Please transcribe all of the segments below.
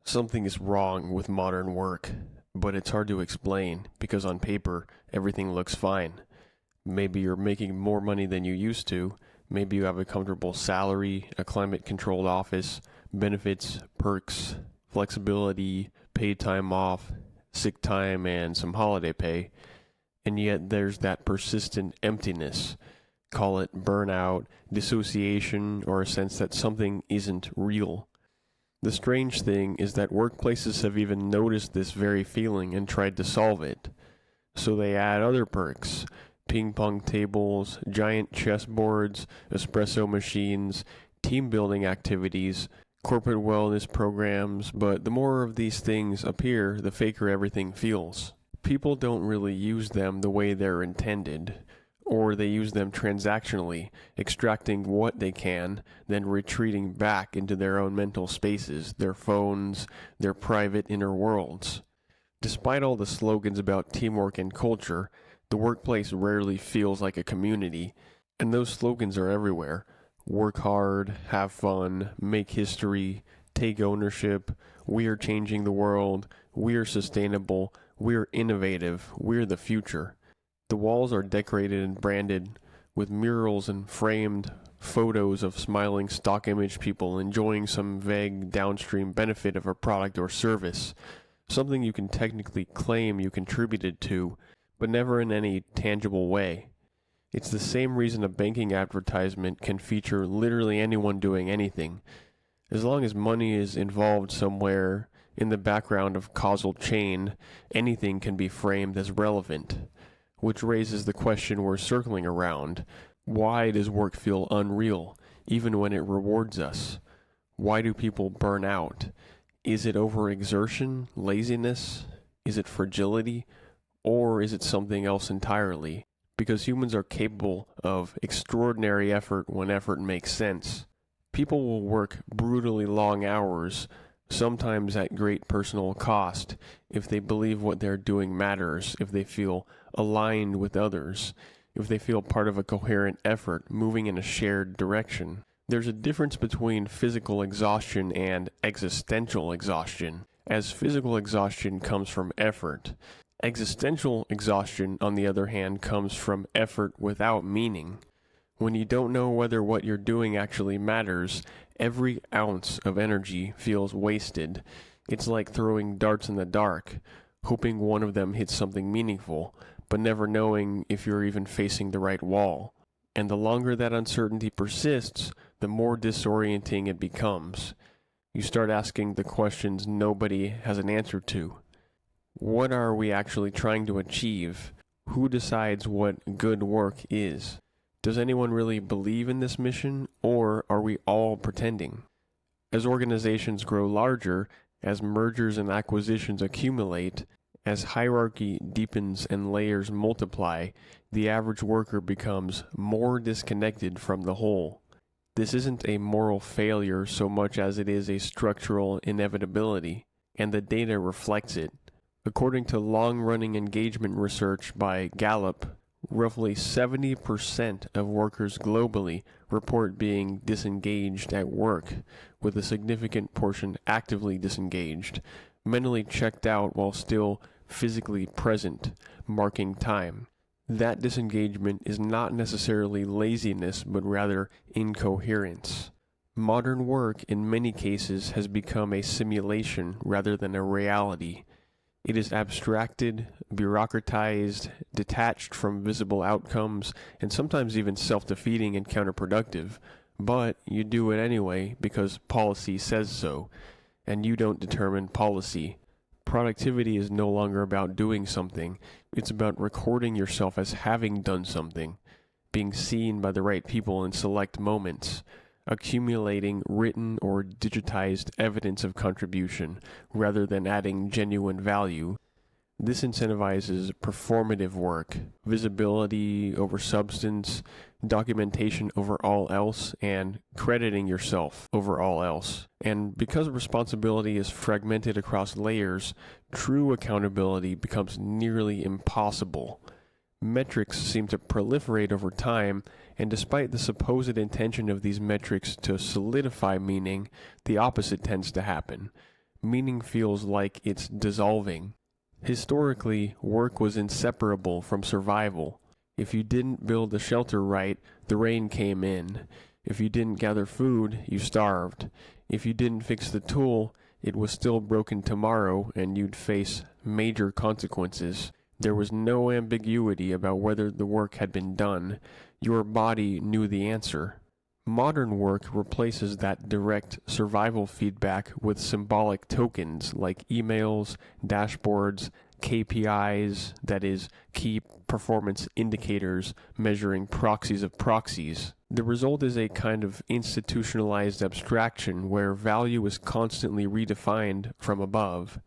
Something is wrong with modern work, but it's hard to explain because on paper, everything looks fine. Maybe you're making more money than you used to. Maybe you have a comfortable salary, a climate-controlled office, benefits, perks, flexibility, paid time off, sick time, and some holiday pay. And yet there's that persistent emptiness. Call it burnout, dissociation, or a sense that something isn't real. The strange thing is that workplaces have even noticed this very feeling and tried to solve it. So they add other perks: ping pong tables, giant chessboards, espresso machines, team building activities, corporate wellness programs, but the more of these things appear, the faker everything feels. People don't really use them the way they're intended, or they use them transactionally, extracting what they can, then retreating back into their own mental spaces, their phones, their private inner worlds. Despite all the slogans about teamwork and culture, the workplace rarely feels like a community, and those slogans are everywhere. Work hard, have fun, make history, take ownership, we are changing the world, we are sustainable, we are innovative, we're the future. The walls are decorated and branded with murals and framed photos of smiling stock image people enjoying some vague downstream benefit of a product or service, something you can technically claim you contributed to, but never in any tangible way. It's the same reason a banking advertisement can feature literally anyone doing anything. As long as money is involved somewhere in the background of causal chain, anything can be framed as relevant. Which raises the question we're circling around. Why does work feel unreal, even when it rewards us? Why do people burn out? Is it overexertion, laziness? Is it fragility? Or is it something else entirely? Because humans are capable of extraordinary effort when effort makes sense. People will work brutally long hours, sometimes at great personal cost, if they believe what they're doing matters, if they feel aligned with others, if they feel part of a coherent effort moving in a shared direction. There's a difference between physical exhaustion and existential exhaustion, as physical exhaustion comes from effort. Existential exhaustion, on the other hand, comes from effort without meaning. When you don't know whether what you're doing actually matters, every ounce of energy feels wasted. It's like throwing darts in the dark, hoping one of them hits something meaningful, but never knowing if you're even facing the right wall. And the longer that uncertainty persists, the more disorienting it becomes. You start asking the questions nobody has an answer to. What are we actually trying to achieve? Who decides what good work is? Does anyone really believe in this mission, or are we all pretending? As organizations grow larger, as mergers and acquisitions accumulate, as hierarchy deepens and layers multiply, the average worker becomes more disconnected from the whole. This isn't a moral failure so much as it is a structural inevitability, and the data reflects it. According to long-running engagement research by Gallup, roughly 70% of workers globally report being disengaged at work, with a significant portion actively disengaged, mentally checked out while still physically present, marking time. That disengagement is not necessarily laziness, but rather incoherence. Modern work, in many cases, has become a simulation rather than a reality. It is abstracted, bureaucratized, detached from visible outcomes, and sometimes even self-defeating and counterproductive. But you do it anyway because policy says so, and you don't determine policy. Productivity is no longer about doing something. It's about recording yourself as having done something, being seen by the right people in select moments, accumulating written or digitized evidence of contribution rather than adding genuine value. This incentivizes performative work, visibility over substance, documentation over all else, and crediting yourself over all else. And because responsibility is fragmented across layers, true accountability becomes nearly impossible. Metrics seem to proliferate over time, and despite the supposed intention of these metrics to solidify meaning, the opposite tends to happen. meaning feels like it's dissolving. Historically, work was inseparable from survival. If you didn't build the shelter right, the rain came in. If you didn't gather food, you starved. If you didn't fix the tool, it was still broken tomorrow and you'd face major consequences. There was no ambiguity about whether the work had been done. Your body knew the answer. Modern work replaces that direct survival feedback with symbolic tokens like emails, dashboards, KPIs, that is, key performance indicators measuring proxies of proxies. The result is a kind of institutionalized abstraction where value is constantly redefined from above.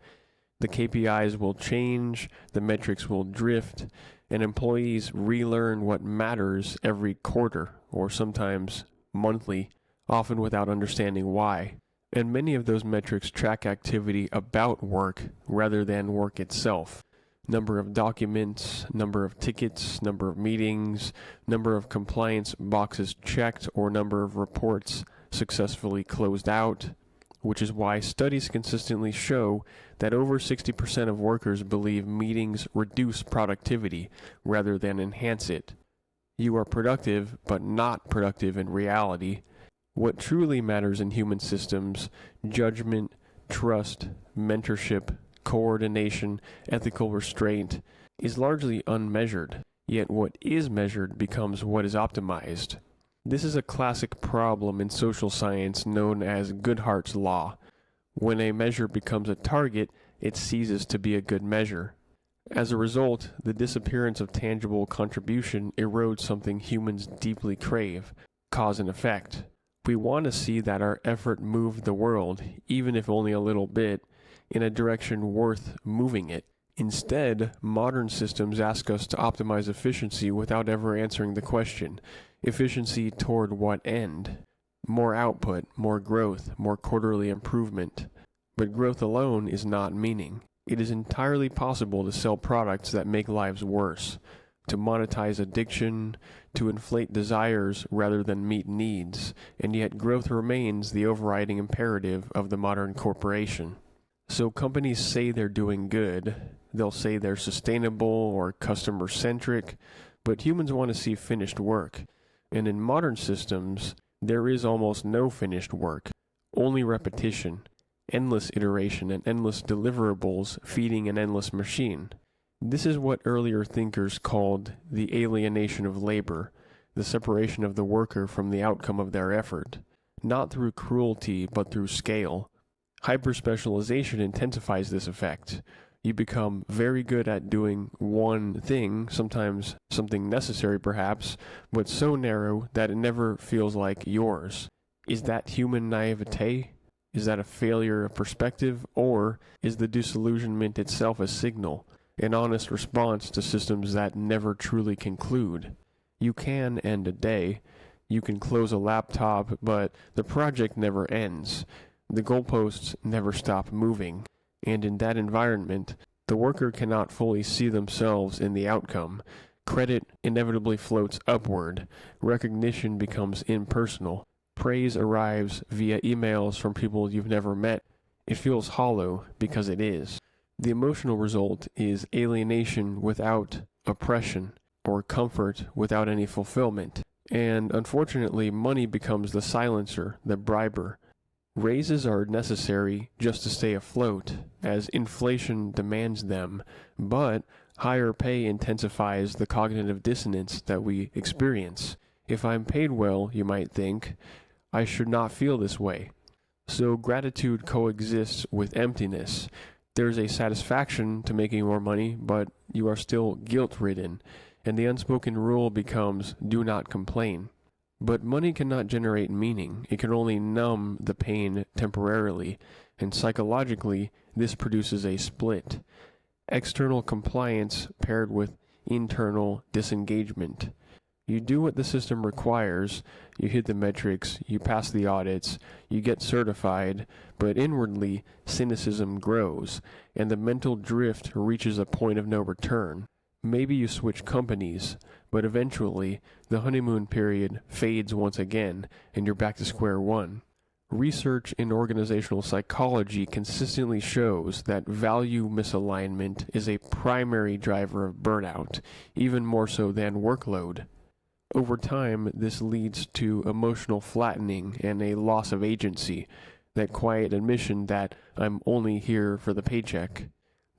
The KPIs will change, the metrics will drift, and employees relearn what matters every quarter, or sometimes monthly, often without understanding why. And many of those metrics track activity about work rather than work itself. Number of documents, number of tickets, number of meetings, number of compliance boxes checked, or number of reports successfully closed out, which is why studies consistently show that over 60% of workers believe meetings reduce productivity rather than enhance it. You are productive, but not productive in reality. What truly matters in human systems, judgment, trust, mentorship, coordination, ethical restraint, is largely unmeasured, yet what is measured becomes what is optimized. This is a classic problem in social science known as Goodhart's law. When a measure becomes a target, it ceases to be a good measure. As a result, the disappearance of tangible contribution erodes something humans deeply crave: cause and effect. We want to see that our effort moved the world, even if only a little bit, in a direction worth moving it. Instead, modern systems ask us to optimize efficiency without ever answering the question: efficiency toward what end? More output, more growth, more quarterly improvement. But growth alone is not meaning. It is entirely possible to sell products that make lives worse, to monetize addiction, to inflate desires rather than meet needs, and yet growth remains the overriding imperative of the modern corporation. So companies say they're doing good, they'll say they're sustainable or customer-centric, but humans want to see finished work. And in modern systems, there is almost no finished work, only repetition, endless iteration, and endless deliverables feeding an endless machine. This is what earlier thinkers called the alienation of labor, the separation of the worker from the outcome of their effort, not through cruelty but through scale. Hyperspecialization intensifies this effect. You become very good at doing one thing, sometimes something necessary perhaps, but so narrow that it never feels like yours. Is that human naivete? Is that a failure of perspective, or is the disillusionment itself a signal, an honest response to systems that never truly conclude? You can end a day, you can close a laptop, but the project never ends. The goalposts never stop moving, and in that environment, the worker cannot fully see themselves in the outcome. Credit inevitably floats upward, recognition becomes impersonal. Praise arrives via emails from people you've never met. It feels hollow because it is. The emotional result is alienation without oppression, or comfort without any fulfillment. And unfortunately, money becomes the silencer, the briber. Raises are necessary just to stay afloat, as inflation demands them, but higher pay intensifies the cognitive dissonance that we experience. If I'm paid well, you might think, I should not feel this way. So gratitude coexists with emptiness. There's a satisfaction to making more money, but you are still guilt-ridden, and the unspoken rule becomes, do not complain. But money cannot generate meaning. It can only numb the pain temporarily, and psychologically, this produces a split. External compliance paired with internal disengagement. You do what the system requires, you hit the metrics, you pass the audits, you get certified, but inwardly, cynicism grows, and the mental drift reaches a point of no return. Maybe you switch companies, but eventually, the honeymoon period fades once again, and you're back to square one. Research in organizational psychology consistently shows that value misalignment is a primary driver of burnout, even more so than workload. Over time, this leads to emotional flattening and a loss of agency, that quiet admission that I'm only here for the paycheck.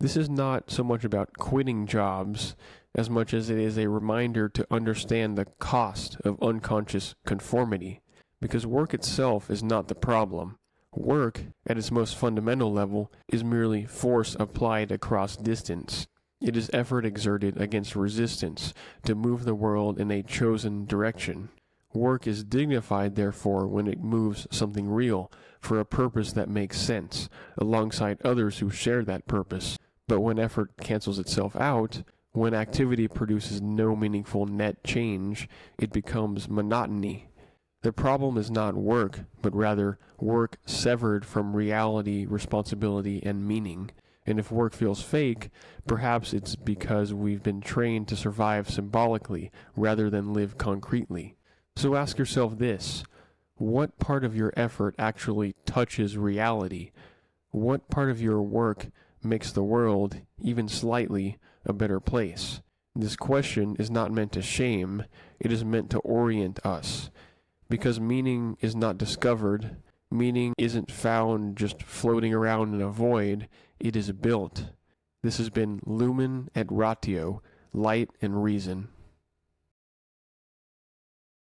This is not so much about quitting jobs as much as it is a reminder to understand the cost of unconscious conformity. Because work itself is not the problem. Work, at its most fundamental level, is merely force applied across distance. It is effort exerted against resistance to move the world in a chosen direction. Work is dignified, therefore, when it moves something real for a purpose that makes sense, alongside others who share that purpose. But when effort cancels itself out, when activity produces no meaningful net change, it becomes monotony. The problem is not work, but rather work severed from reality, responsibility, and meaning. And if work feels fake, perhaps it's because we've been trained to survive symbolically rather than live concretely. So ask yourself this: what part of your effort actually touches reality? What part of your work makes the world, even slightly, a better place? This question is not meant to shame, it is meant to orient us. Because meaning is not discovered, meaning isn't found just floating around in a void, it is built. This has been Lumen et Ratio, Light and Reason.